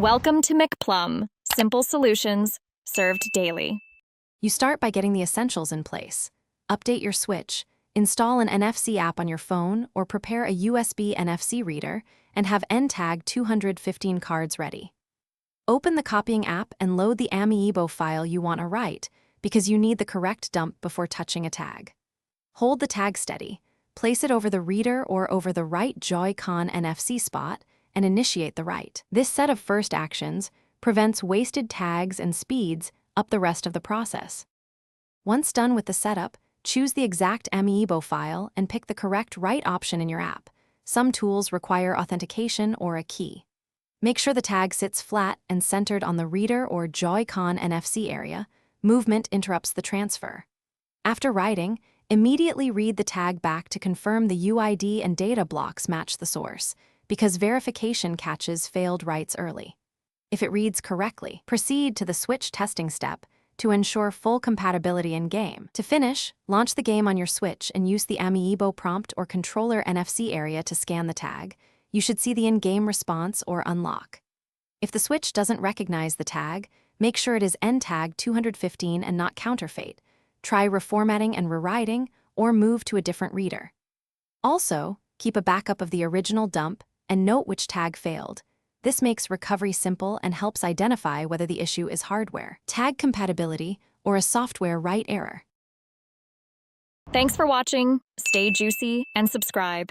Welcome to McPlum, simple solutions served daily. You start by getting the essentials in place. Update your switch, install an NFC app on your phone, or prepare a USB NFC reader, and have NTAG 215 cards ready. Open the copying app and load the Amiibo file you want to write, because you need the correct dump before touching a tag. Hold the tag steady, place it over the reader or over the right Joy-Con NFC spot, and initiate the write. This set of first actions prevents wasted tags and speeds up the rest of the process. Once done with the setup, choose the exact Amiibo file and pick the correct write option in your app. Some tools require authentication or a key. Make sure the tag sits flat and centered on the reader or Joy-Con NFC area. Movement interrupts the transfer. After writing, immediately read the tag back to confirm the UID and data blocks match the source, because verification catches failed writes early. If it reads correctly, proceed to the switch testing step to ensure full compatibility in-game. To finish, launch the game on your Switch and use the Amiibo prompt or controller NFC area to scan the tag. You should see the in-game response or unlock. If the Switch doesn't recognize the tag, make sure it is NTAG 215 and not counterfeit. Try reformatting and rewriting, or move to a different reader. Also, keep a backup of the original dump and note which tag failed. This makes recovery simple and helps identify whether the issue is hardware, tag compatibility, or a software write error. Thanks for watching. Stay juicy and subscribe.